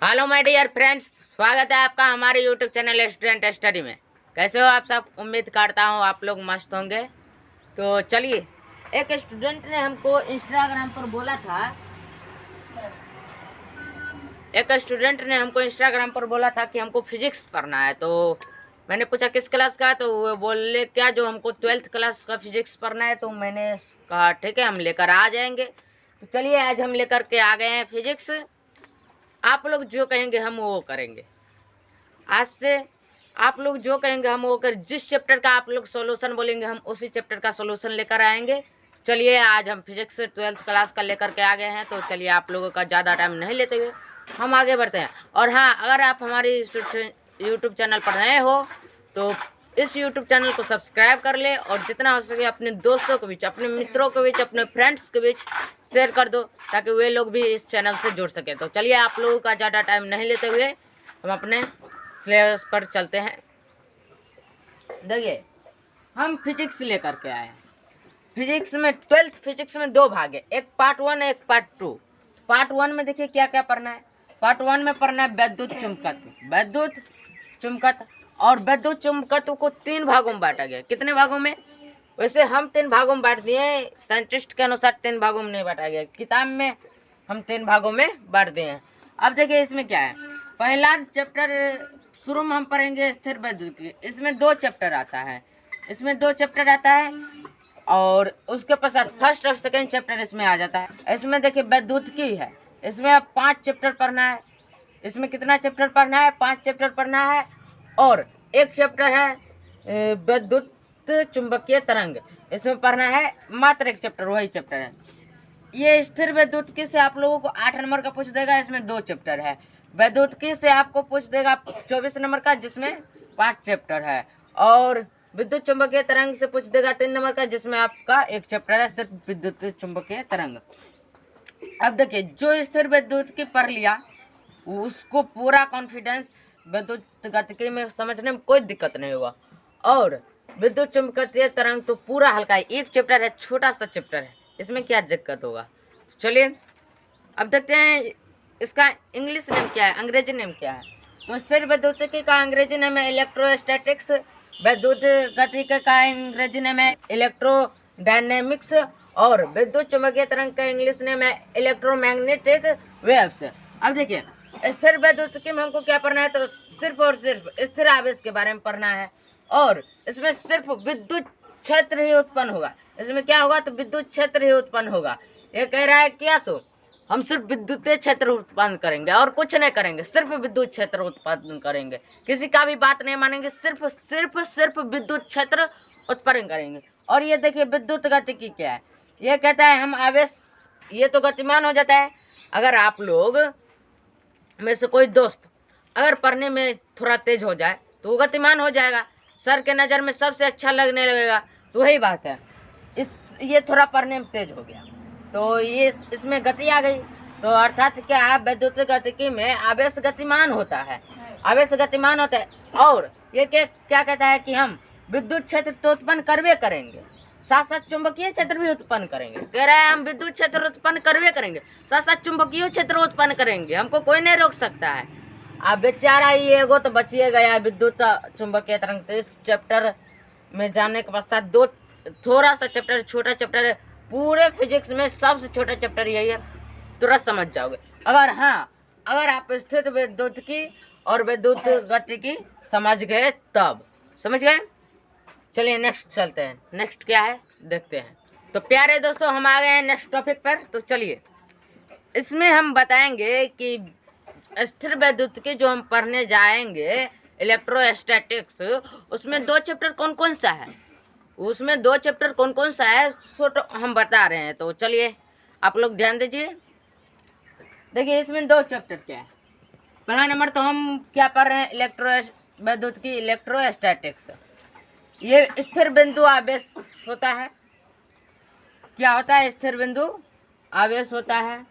Hello my dear friends, स्वागत है आपका हमारे यूट्यूब चैनल स्टूडेंट स्टडी में। कैसे हो आप सब? उम्मीद करता हूँ आप लोग मस्त होंगे। तो चलिए, एक स्टूडेंट ने हमको इंस्टाग्राम पर बोला था कि हमको फिजिक्स पढ़ना है। तो मैंने पूछा किस क्लास का, तो वो बोले क्या जो हमको 12th क्लास का फिजिक्स पढ़ना है। तो मैंने कहा ठीक है, हम लेकर आ जाएंगे। तो चलिए, आज हम लेकर के आ गए हैं फिजिक्स। आप लोग जो कहेंगे हम वो करेंगे। आज से आप लोग जो कहेंगे हम वो कर, जिस चैप्टर का आप लोग सॉल्यूशन बोलेंगे हम उसी चैप्टर का सॉल्यूशन लेकर आएंगे। चलिए, आज हम फिजिक्स 12th क्लास का लेकर के आ गए हैं। तो चलिए, आप लोगों का ज़्यादा टाइम नहीं लेते हुए हम आगे बढ़ते हैं। और हाँ, अगर आप हमारी यूट्यूब चैनल पर नए हो तो इस यूट्यूब चैनल को सब्सक्राइब कर ले, और जितना हो सके अपने दोस्तों के बीच, अपने मित्रों के बीच, अपने फ्रेंड्स के बीच शेयर कर दो, ताकि वे लोग भी इस चैनल से जुड़ सके। तो चलिए, आप लोगों का ज़्यादा टाइम नहीं लेते हुए हम अपने सिलेबस पर चलते हैं। देखिए, हम फिजिक्स लेकर के आए हैं। फिजिक्स में 12th फिजिक्स में दो भाग है, एक पार्ट 1 एक पार्ट 2। पार्ट 1 में देखिए क्या क्या पढ़ना है। पार्ट 1 में पढ़ना है वैद्युत चुंबकत्व। और वैद्युत चुंबकत्व को 3 भागों में बांटा गया। कितने भागों में? वैसे हम 3 भागों में बांट दिए, साइंटिस्ट के अनुसार 3 भागों में नहीं बांटा गया, किताब में हम 3 भागों में बांट दिए हैं। अब देखिए इसमें क्या है। पहला चैप्टर शुरू में हम पढ़ेंगे स्थिर वैद्युत की। इसमें 2 चैप्टर आता है, और उसके पश्चात फर्स्ट और सेकंड चैप्टर इसमें आ जाता है। इसमें देखिए वैद्युत की है, इसमें 5 चैप्टर पढ़ना है। इसमें कितना चैप्टर पढ़ना है? 5 चैप्टर पढ़ना है। और एक चैप्टर है वैद्युत चुंबकीय तरंग, इसमें पढ़ना है मात्र एक चैप्टर, वही चैप्टर है। ये स्थिर वैद्युतिकी से आप लोगों को 8 नंबर का पूछ देगा, इसमें 2 चैप्टर है। वैद्युतिकी से आपको पूछ देगा 24 नंबर का, जिसमें 5 चैप्टर है। और विद्युत चुंबकीय तरंग से पूछ देगा 3 नंबर का, जिसमें आपका एक चैप्टर है सिर्फ विद्युत चुंबकीय तरंग। अब देखिए, जो स्थिर वैद्युतिकी पढ़ लिया उसको पूरा कॉन्फिडेंस विद्युत गतिकी में समझने में कोई दिक्कत नहीं होगा। और विद्युत चुंबकीय तरंग तो पूरा हल्का है, एक चैप्टर है, छोटा सा चैप्टर है, इसमें क्या दिक्कत होगा। तो चलिए अब देखते हैं इसका इंग्लिश नेम क्या है, अंग्रेजी नेम क्या है। तो स्थिर वैद्युतिकी का अंग्रेजी नेम है इलेक्ट्रोस्टैटिक्स। वैद्युत गतिकी का अंग्रेजी नेम है इलेक्ट्रोडायनेमिक्स। और विद्युत चुंबकीय तरंग का इंग्लिश नेम है इलेक्ट्रोमैग्नेटिक वेव्स। अब देखिए, स्थिर वैद्युतिकी में हमको क्या पढ़ना है? तो सिर्फ और सिर्फ स्थिर आवेश के बारे में पढ़ना है। और इसमें सिर्फ विद्युत क्षेत्र ही उत्पन्न होगा। इसमें क्या होगा? तो विद्युत क्षेत्र ही उत्पन्न होगा। ये कह रहा है क्या सो हम सिर्फ विद्युत क्षेत्र उत्पन्न करेंगे और कुछ नहीं करेंगे, सिर्फ विद्युत क्षेत्र उत्पन्न करेंगे, किसी का भी बात नहीं मानेंगे, सिर्फ विद्युत क्षेत्र उत्पन्न करेंगे। और ये देखिए विद्युत गतिकी क्या है। ये कहता है हम आवेश, ये तो गतिमान हो जाता है। अगर आप लोग में से कोई दोस्त अगर पढ़ने में थोड़ा तेज हो जाए तो वो गतिमान हो जाएगा, सर के नज़र में सबसे अच्छा लगने लगेगा। तो वही बात है, ये थोड़ा पढ़ने में तेज हो गया तो ये इसमें गति आ गई। तो अर्थात क्या, वैद्युत गतिकी में आवेश गतिमान होता है, और ये क्या कहता है कि हम विद्युत क्षेत्र तो उत्पन्न करवे करेंगे, साथ साथ चुंबकीय क्षेत्र भी उत्पन्न करेंगे। कह रहा है हम विद्युत क्षेत्र उत्पन्न करवे करेंगे, साथ साथ चुंबकीय क्षेत्र उत्पन्न करेंगे, हमको कोई नहीं रोक सकता है। अब बेचारा ये एगो तो बचिए गया विद्युत चुंबकीय तरंग। तो इस चैप्टर में जाने के पश्चात 2 थोड़ा सा चैप्टर, छोटा चैप्टर है, पूरे फिजिक्स में सबसे छोटा चैप्टर यही है, तुरंत समझ जाओगे। अगर आप स्थिर वैद्युतिकी और विद्युत गतिकी समझ गए तब। समझ गए? चलिए नेक्स्ट चलते हैं। नेक्स्ट क्या है देखते हैं। तो प्यारे दोस्तों, हम आ गए हैं नेक्स्ट टॉपिक पर। तो चलिए, इसमें हम बताएंगे कि स्थिर वैद्युतिकी जो हम पढ़ने जाएंगे इलेक्ट्रोस्टैटिक्स, उसमें 2 चैप्टर कौन कौन सा है, सो तो हम बता रहे हैं। तो चलिए आप लोग ध्यान दीजिए। देखिए इसमें 2 चैप्टर क्या है। पहला नंबर तो हम क्या पढ़ रहे हैं, वैद्युतिकी इलेक्ट्रोस्टैटिक्स। ये स्थिर बिंदु आवेश होता है। क्या होता है? स्थिर बिंदु आवेश होता है।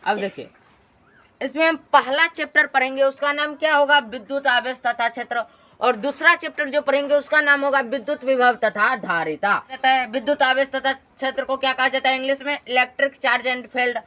अब देखिए, इसमें हम पहला चैप्टर पढ़ेंगे, उसका नाम क्या होगा? विद्युत आवेश तथा क्षेत्र। और दूसरा चैप्टर जो पढ़ेंगे उसका नाम होगा विद्युत विभव तथा धारिता। विद्युत आवेश तथा क्षेत्र को क्या कहा जाता है इंग्लिश में? Electric charge and field.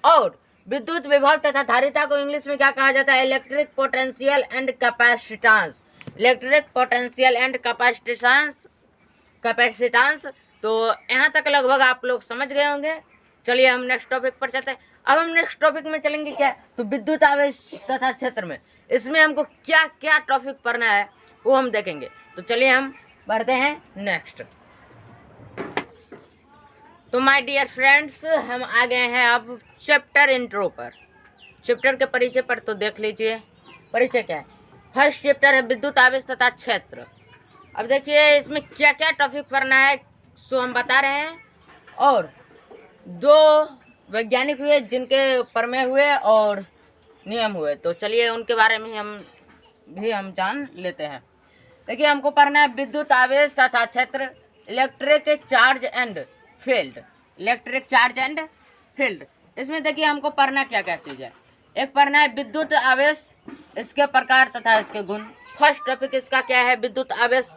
और विद्युत विभव तथा धारिता को इंग्लिश में क्या कहा जाता है? Electric potential and capacitance. Electric potential and capacitance. तो यहाँ तक लगभग आप लोग समझ गए होंगे। चलिए हम नेक्स्ट टॉपिक पर चलते हैं। अब हम नेक्स्ट टॉपिक में चलेंगे क्या? तो विद्युत आवेश तथा क्षेत्र में, इसमें हमको क्या क्या टॉपिक पढ़ना है वो हम देखेंगे। तो चलिए हम बढ़ते हैं नेक्स्ट। तो माय डियर फ्रेंड्स, हम आ गए हैं अब चैप्टर इंट्रो पर। चैप्टर के परिचय पर तो देख लीजिए। परिचय क्या है? फर्स्ट चैप्टर है विद्युत आवेश तथा क्षेत्र। अब देखिए इसमें क्या क्या टॉपिक पढ़ना है सो हम बता रहे हैं। और 2 वैज्ञानिक हुए जिनके प्रमेय हुए और नियम हुए, तो चलिए उनके बारे में हम जान लेते हैं। देखिए हमको पढ़ना है विद्युत आवेश तथा क्षेत्र, electric charge and field. Electric charge and field, इसमें देखिए हमको पढ़ना क्या क्या चीज़ है। एक पढ़ना है विद्युत आवेश, इसके प्रकार तथा इसके गुण। फर्स्ट टॉपिक इसका क्या है? विद्युत आवेश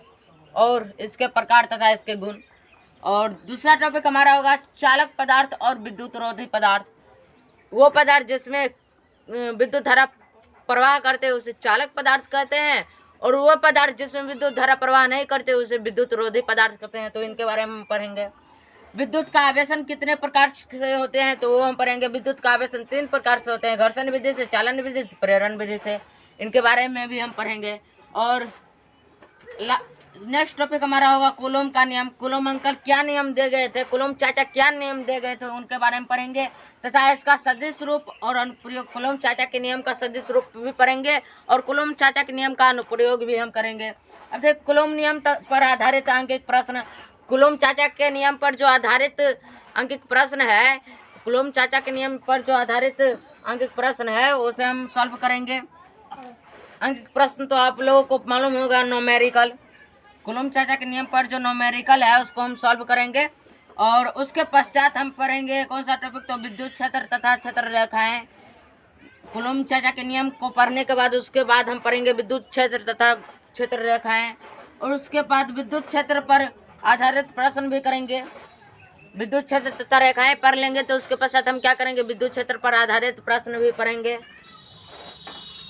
और इसके प्रकार तथा इसके गुण। और दूसरा टॉपिक हमारा होगा चालक पदार्थ और विद्युत रोधी पदार्थ। वो पदार्थ जिसमें विद्युत धारा प्रवाह करते हैं उसे चालक पदार्थ कहते हैं, और वो पदार्थ जिसमें विद्युत धारा प्रवाह नहीं करते उसे विद्युत रोधी पदार्थ कहते हैं। तो इनके बारे में हम पढ़ेंगे। विद्युत का आवेशन कितने प्रकार से होते हैं तो वो हम पढ़ेंगे। विद्युत का आवेशन 3 प्रकार से होते हैं, घर्षण विधि से, चालन विधि से, प्रेरण विधि से। इनके बारे में भी हम पढ़ेंगे। और नेक्स्ट टॉपिक हमारा होगा कूलॉम का नियम। कूलॉम अंकल क्या नियम दे गए थे, कूलॉम चाचा क्या नियम दे गए थे, उनके बारे में पढ़ेंगे। तथा इसका सदिश रूप और अनुप्रयोग, कूलॉम चाचा के नियम का सदिश रूप भी पढ़ेंगे और कूलॉम चाचा के नियम का अनुप्रयोग भी हम करेंगे। अब देखिए कूलॉम नियम पर आधारित अंकित प्रश्न। कूलॉम चाचा के नियम पर जो आधारित अंकित प्रश्न है, कूलॉम चाचा के नियम पर जो आधारित अंकित प्रश्न है उसे हम सॉल्व करेंगे। अंकित प्रश्न तो आप लोगों को मालूम होगा, न्यूमेरिकल। कूलॉम चाचा के नियम पर जो न्यूमेरिकल है उसको हम सॉल्व करेंगे। और उसके पश्चात हम पढ़ेंगे कौन सा टॉपिक? तो विद्युत क्षेत्र तथा क्षेत्र रेखाएं। कूलॉम चाचा के नियम को पढ़ने के बाद उसके बाद हम पढ़ेंगे विद्युत क्षेत्र तथा क्षेत्र रेखाएं। और उसके बाद विद्युत क्षेत्र पर आधारित प्रश्न भी करेंगे। विद्युत क्षेत्र तथा रेखाएं पढ़ लेंगे तो उसके पश्चात हम क्या करेंगे? विद्युत क्षेत्र पर आधारित प्रश्न भी पढ़ेंगे,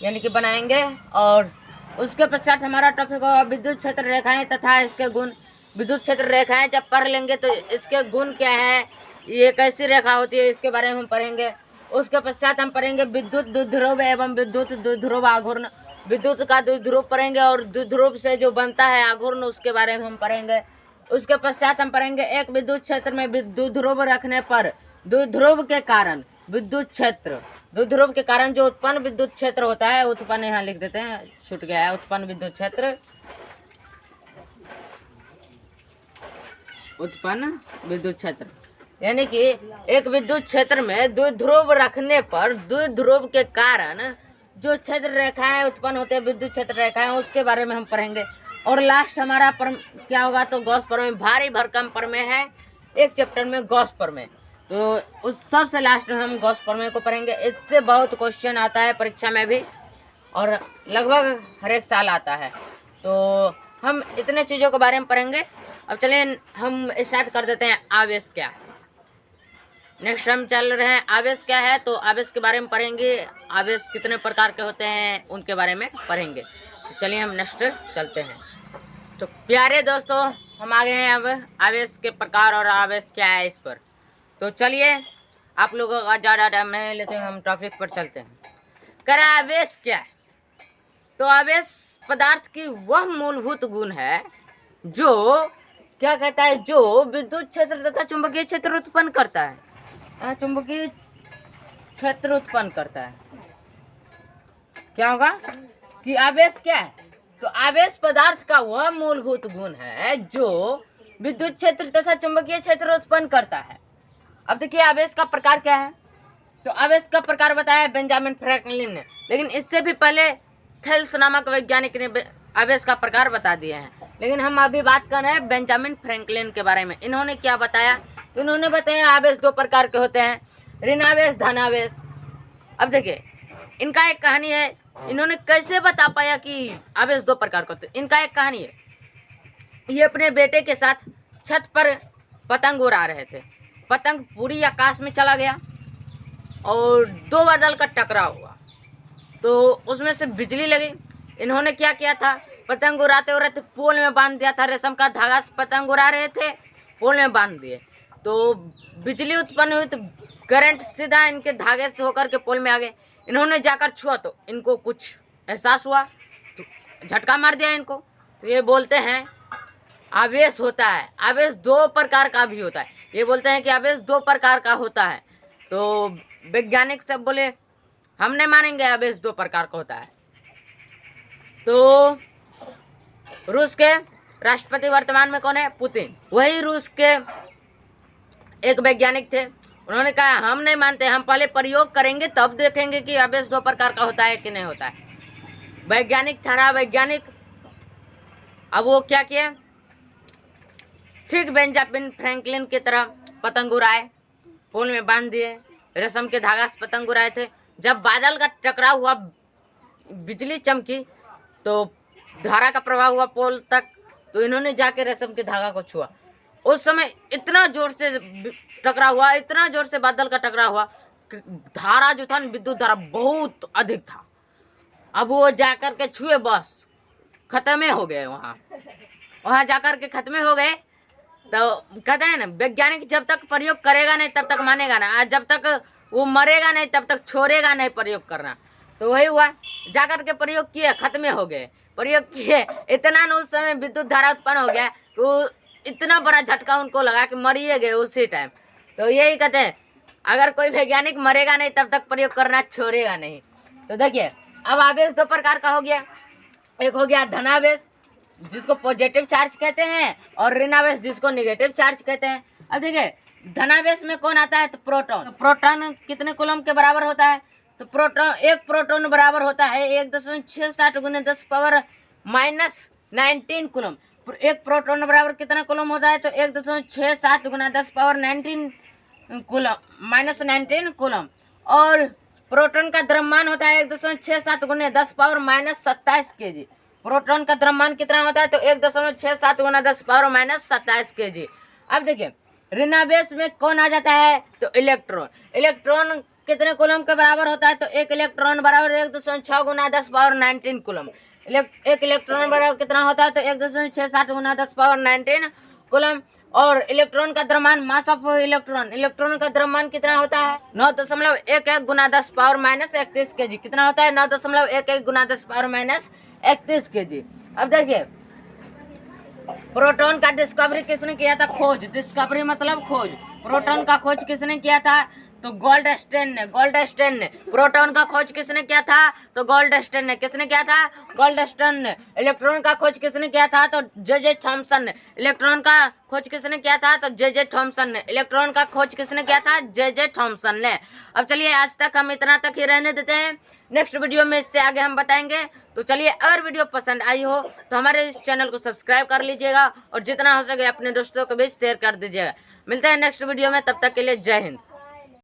यानी कि बनाएंगे। और उसके पश्चात हमारा टॉपिक होगा विद्युत क्षेत्र रेखाएं तथा इसके गुण। विद्युत क्षेत्र रेखाएं जब पढ़ लेंगे तो इसके गुण क्या है, ये कैसी रेखा होती है, इसके बारे में हम पढ़ेंगे। उसके पश्चात हम पढ़ेंगे विद्युत द्विध्रुव एवं विद्युत द्विध्रुव आघूर्ण। विद्युत का द्विध्रुव पढ़ेंगे और द्विध्रुव से जो बनता है आघूर्ण उसके बारे में हम पढ़ेंगे। उसके पश्चात हम पढ़ेंगे एक विद्युत क्षेत्र में द्विध्रुव रखने पर द्विध्रुव के कारण विद्युत क्षेत्र, द्विध्रुव के कारण जो उत्पन्न विद्युत क्षेत्र होता है, उत्पन्न यहाँ लिख देते हैं, छूट गया है, उत्पन्न विद्युत क्षेत्र, उत्पन्न विद्युत क्षेत्र। यानी कि एक विद्युत क्षेत्र में द्विध्रुव रखने पर द्विध्रुव के कारण जो क्षेत्र रेखाएं उत्पन्न होते हैं, विद्युत क्षेत्र रेखाएं, उसके बारे में हम पढ़ेंगे। और लास्ट हमारा क्या होगा? तो गॉस प्रमेय, भारी भरकम प्रमेय है एक चैप्टर में, गॉस प्रमेय। तो उस सबसे लास्ट में हम गॉस प्रमेय को पढ़ेंगे। इससे बहुत क्वेश्चन आता है परीक्षा में भी और लगभग हर एक साल आता है। तो हम इतने चीज़ों के बारे में पढ़ेंगे। अब चलिए हम स्टार्ट कर देते हैं। आवेश क्या? नेक्स्ट हम चल रहे हैं आवेश क्या है, तो आवेश के बारे में पढ़ेंगे। आवेश कितने प्रकार के होते हैं उनके बारे में पढ़ेंगे। तो चलिए हम नेक्स्ट चलते हैं। तो प्यारे दोस्तों, हम आ गए हैं अब आवेश के प्रकार और आवेश क्या है इस पर। तो चलिए आप लोगों का ज़्यादा टाइम नहीं लेते हैं, हम टॉपिक पर चलते हैं। कर आवेश क्या है? तो आवेश पदार्थ की वह मूलभूत गुण है जो क्या कहता है, जो विद्युत क्षेत्र तथा चुंबकीय क्षेत्र उत्पन्न करता है। चुंबकीय क्षेत्र उत्पन्न करता है। क्या होगा कि आवेश क्या है? तो आवेश पदार्थ का वह मूलभूत गुण है जो विद्युत क्षेत्र तथा चुंबकीय क्षेत्र उत्पन्न करता है। अब देखिए आवेश का प्रकार क्या है। तो आवेश का प्रकार बताया बेंजामिन फ्रैंकलिन ने, लेकिन इससे भी पहले थेल्स नामक वैज्ञानिक ने आवेश का प्रकार बता दिए हैं। लेकिन हम अभी बात कर रहे हैं बेंजामिन फ्रैंकलिन के बारे में। इन्होंने क्या बताया? तो इन्होंने बताया आवेश 2 प्रकार के होते हैं, ऋण आवेश, धन आवेश। अब देखिए इनका एक कहानी है, इन्होंने कैसे बता पाया कि आवेश 2 प्रकार के होते हैं। इनका एक कहानी है, ये अपने बेटे के साथ छत पर पतंग उड़ा रहे थे। पतंग पूरी आकाश में चला गया और दो बादल का टकराव हुआ, तो उसमें से बिजली लगी। इन्होंने क्या किया था, पतंग उड़ाते उड़ाते पोल में बांध दिया था, रेशम का धागा से पतंग उड़ा रहे थे, पोल में बांध दिए, तो बिजली उत्पन्न हुई, तो करंट सीधा इनके धागे से होकर के पोल में आ गए। इन्होंने जाकर छुआ तो इनको कुछ एहसास हुआ, तो झटका मार दिया इनको। तो ये बोलते हैं आवेश होता है, आवेश दो प्रकार का भी होता है। ये बोलते हैं कि आवेश दो प्रकार का होता है। तो वैज्ञानिक सब बोले हम नहीं मानेंगे, आवेश दो प्रकार का होता है। तो रूस के राष्ट्रपति वर्तमान में कौन है, पुतिन। वही रूस के एक वैज्ञानिक थे, उन्होंने कहा हम नहीं मानते, हम पहले प्रयोग करेंगे तब देखेंगे कि आवेश दो प्रकार का होता है कि नहीं होता है। वैज्ञानिक ठहरा वैज्ञानिक, अब वो क्या किया, ठीक बेंजामिन फ्रैंकलिन की तरह पतंग उड़ाए, पोल में बांध दिए, रेशम के धागा से पतंग उड़ाए थे। जब बादल का टकराव हुआ, बिजली चमकी, तो धारा का प्रभाव हुआ पोल तक, तो इन्होंने जाके रेशम के धागा को छुआ। उस समय इतना जोर से टकराव हुआ, इतना जोर से बादल का टकराव हुआ, धारा जो था, विद्युत धारा बहुत अधिक था। अब वो जाकर के छुए, बस खत्म हो गए। वहाँ जाकर के खत्म हो गए। तो कहते हैं ना, वैज्ञानिक जब तक प्रयोग करेगा नहीं तब तक मानेगा ना, जब तक वो मरेगा नहीं तब तक छोड़ेगा नहीं प्रयोग करना। तो वही हुआ, जाकर के प्रयोग किए, खत्म हो गए। प्रयोग किए, इतना न उस समय विद्युत धारा उत्पन्न हो गया कि वो इतना बड़ा झटका उनको लगा कि मरिए गए उसी टाइम। तो यही कहते हैं, अगर कोई वैज्ञानिक मरेगा नहीं तब तक प्रयोग करना छोड़ेगा नहीं। तो देखिए, अब आवेश दो प्रकार का हो गया। एक हो गया धनावेश, जिसको पॉजिटिव चार्ज कहते हैं, और ऋणावेश जिसको नेगेटिव चार्ज कहते हैं। अब देखिए, धनावेश में कौन आता है, तो प्रोटॉन। तो प्रोटॉन कितने कूलम के बराबर होता है, तो प्रोटॉन, एक प्रोटॉन बराबर होता है 1.67 × 10⁻⁻19 कूलम। एक प्रोटॉन बराबर कितना कूलम होता है, तो 1.67 × 10⁻19 कूलम, -19 कूलम। और प्रोटॉन का द्रव्यमान होता है 1.67 × 10⁻⁻27 kg। प्रोटॉन का द्रव्यमान कितना होता है, तो 1.67 × 10⁻⁻27 kg। अब देखिए, ऋणावेश में कौन आ जाता है, तो इलेक्ट्रॉन। इलेक्ट्रॉन कितने कूलम के बराबर होता है, तो एक इलेक्ट्रॉन बराबर 1.6 × 10⁻19 कूलम। एक इलेक्ट्रॉन बराबर कितना होता है, तो 1.67 × 10⁻19 कूलम। और इलेक्ट्रॉन का द्रव्यमान, मास ऑफ इलेक्ट्रॉन, इलेक्ट्रॉन का द्रव्यमान कितना होता है, 9.11 × 10⁻−31 kg। कितना होता है, 9.11 × 10⁻−31 kg। अब देखिए, प्रोटॉन का डिस्कवरी किसने किया था, खोज, डिस्कवरी मतलब खोज। प्रोटॉन का खोज किसने किया था, तो गोल्डस्टेन ने। गोल्डस्टेन ने। प्रोटॉन का खोज किसने किया था, तो गोल्डस्टेन ने। किसने किया था, गोल्डस्टेन ने। इलेक्ट्रॉन का खोज किसने किया था, तो जे थॉमसन ने। इलेक्ट्रॉन का खोज किसने किया था, तो जे थॉमसन ने। इलेक्ट्रॉन का खोज किसने किया था, जे थॉमसन ने। अब चलिए, आज तक हम इतना तक ही रहने देते हैं, नेक्स्ट वीडियो में इससे आगे हम बताएंगे। तो चलिए, अगर वीडियो पसंद आई हो तो हमारे इस चैनल को सब्सक्राइब कर लीजिएगा, और जितना हो सके अपने दोस्तों के बीच शेयर कर दीजिएगा। मिलते हैं नेक्स्ट वीडियो में, तब तक के लिए जय हिंद।